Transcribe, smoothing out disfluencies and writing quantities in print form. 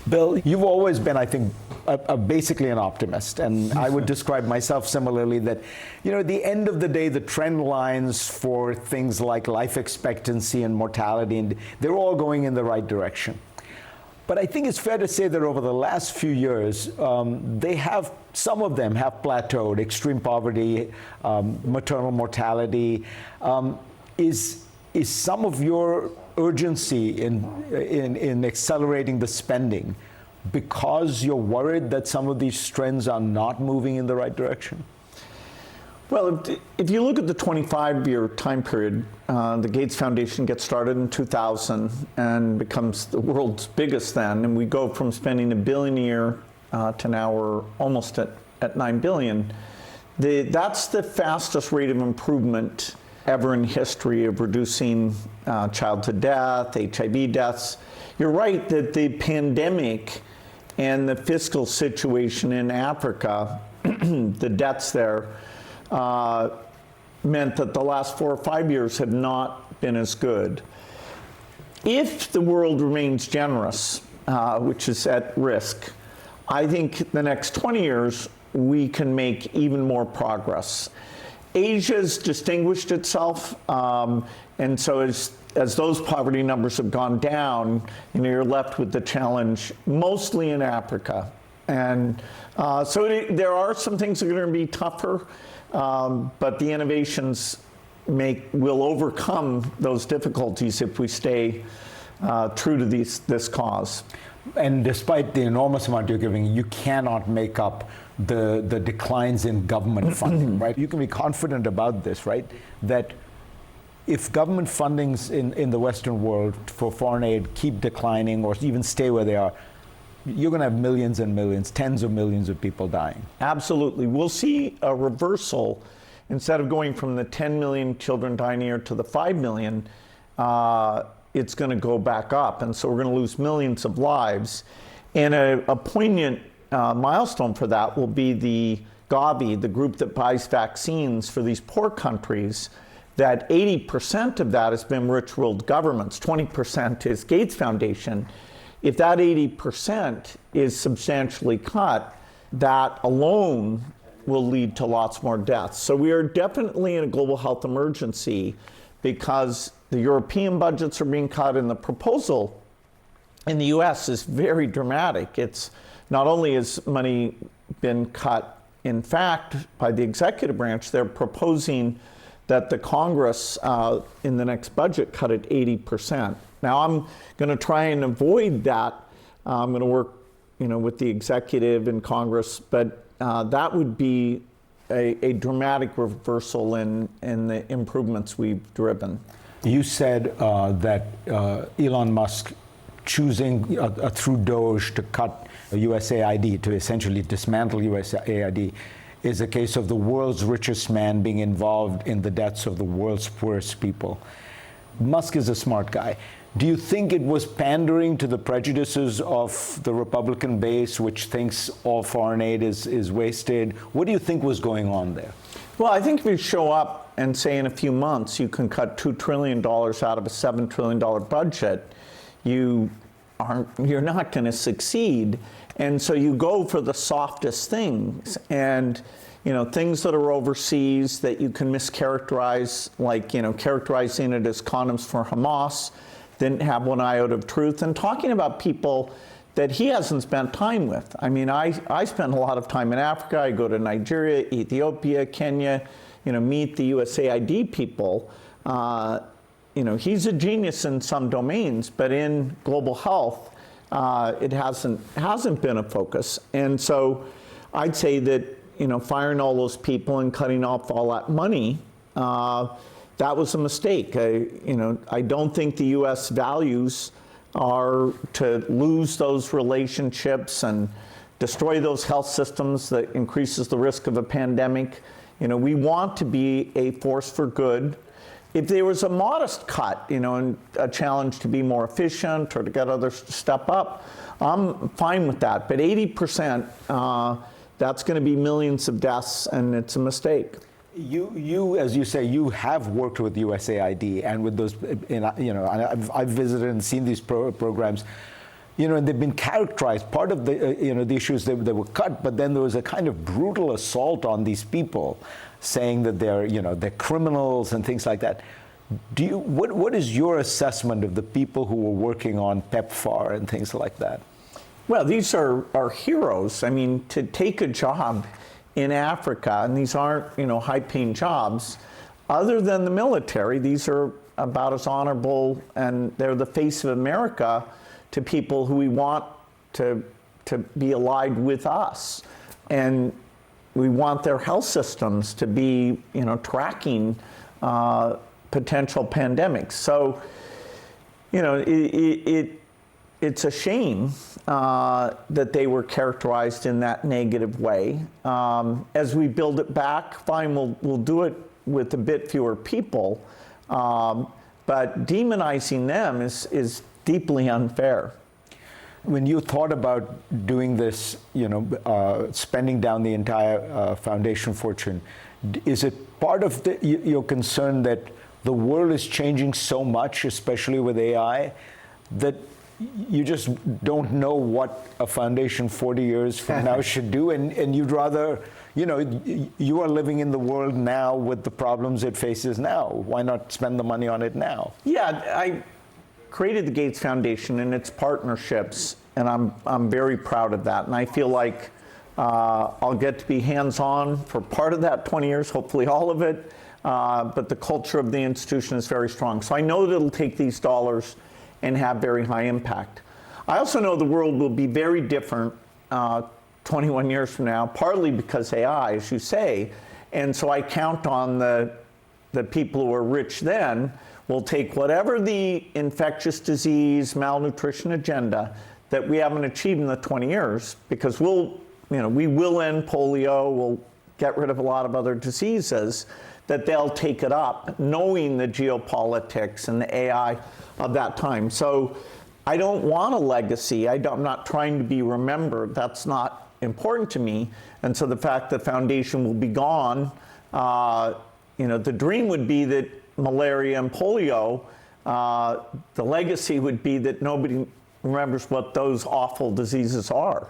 Bill, you've always been, I think, basically an optimist, and I would describe myself similarly that, at the end of the day, the trend lines for things like life expectancy and mortality, and they're all going in the right direction. But I think it's fair to say that over the last few years, some of them have plateaued. Extreme poverty, maternal mortality. Is some of your urgency in accelerating the spending because you're worried that some of these trends are not moving in the right direction? Well, if you look at the 25-year time period, the Gates Foundation gets started in 2000 and becomes the world's biggest then, and we go from spending $1 billion a year to now we're almost at $9 billion. That's the fastest rate of improvement ever in history of reducing childhood death, HIV deaths. You're right that the pandemic and the fiscal situation in Africa, the debts there, meant that the last 4 or 5 years have not been as good. If the world remains generous, which is at risk, I think the next 20 years we can make even more progress. Asia's distinguished itself, and so as those poverty numbers have gone down, you're left with the challenge mostly in Africa. And so there are some things that are going to be tougher, but the innovations will overcome those difficulties if we stay true to this cause. And despite the enormous amount you're giving, you cannot make up the declines in government funding, right? You can be confident about this, right? That if government fundings in the Western world for foreign aid keep declining or even stay where they are, you're going to have millions and millions, tens of millions of people dying. Absolutely. We'll see a reversal. Instead of going from the 10 million children dying a year to the 5 million, it's going to go back up. And so we're going to lose millions of lives. And a poignant milestone for that will be the Gavi, the group that buys vaccines for these poor countries, that 80% of that has been rich world governments, 20% is Gates Foundation. If that 80% is substantially cut, that alone will lead to lots more deaths. So we are definitely in a global health emergency because the European budgets are being cut, and the proposal in the US is very dramatic. It's not only has money been cut, in fact, by the executive branch, they're proposing that the Congress in the next budget cut it 80%. Now I'm going to try and avoid that. I'm going to work, with the executive and Congress, but that would be a dramatic reversal in the improvements we've driven. You said that Elon Musk choosing through DOGE to cut USAID, to essentially dismantle USAID, is a case of the world's richest man being involved in the deaths of the world's poorest people. Musk is a smart guy. Do you think it was pandering to the prejudices of the Republican base, which thinks all foreign aid is wasted? What do you think was going on there? Well, I think if you show up and say in a few months you can cut $2 trillion out of a $7 trillion budget, you're not going to succeed. And so you go for the softest things, and things that are overseas that you can mischaracterize, like characterizing it as condoms for Hamas, didn't have one iota of truth, and talking about people that he hasn't spent time with. I mean, I spend a lot of time in Africa. I go to Nigeria, Ethiopia, Kenya, meet the USAID people. He's a genius in some domains, but in global health, it hasn't been a focus. And so I'd say that, firing all those people and cutting off all that money, that was a mistake. I don't think the U.S. values are to lose those relationships and destroy those health systems that increases the risk of a pandemic. We want to be a force for good. If there was a modest cut, and a challenge to be more efficient or to get others to step up, I'm fine with that. But 80%, that's going to be millions of deaths, and it's a mistake. You, as you say, you have worked with USAID and with those, I've visited and seen these programs. and they've been characterized. Part of the, the issues they were cut, but then there was a kind of brutal assault on these people, saying that they're criminals and things like that. What is your assessment of the people who were working on PEPFAR and things like that? Well, these are heroes. I mean, to take a job in Africa, and these aren't, high-paying jobs, other than the military, these are about as honorable, and they're the face of America to people who we want to be allied with us. And we want their health systems to be, tracking potential pandemics. So, it's a shame that they were characterized in that negative way. As we build it back, fine, we'll do it with a bit fewer people, but demonizing them is deeply unfair. When you thought about doing this, spending down the entire foundation fortune, is it part of your concern that the world is changing so much, especially with AI, that you just don't know what a foundation 40 years from now should do, and you'd rather, you are living in the world now with the problems it faces now. Why not spend the money on it now? Yeah, I created the Gates Foundation and its partnerships, and I'm very proud of that. And I feel like I'll get to be hands-on for part of that 20 years, hopefully all of it. But the culture of the institution is very strong. So I know that it'll take these dollars and have very high impact. I also know the world will be very different 21 years from now, partly because AI, as you say. And so I count on the people who are rich then will take whatever the infectious disease, malnutrition agenda that we haven't achieved in the 20 years, because we will end polio, we'll get rid of a lot of other diseases, that they'll take it up, knowing the geopolitics and the AI of that time. So I don't want a legacy. I'm not trying to be remembered. That's not important to me. And so the fact that foundation will be gone, the dream would be that malaria and polio, the legacy would be that nobody remembers what those awful diseases are.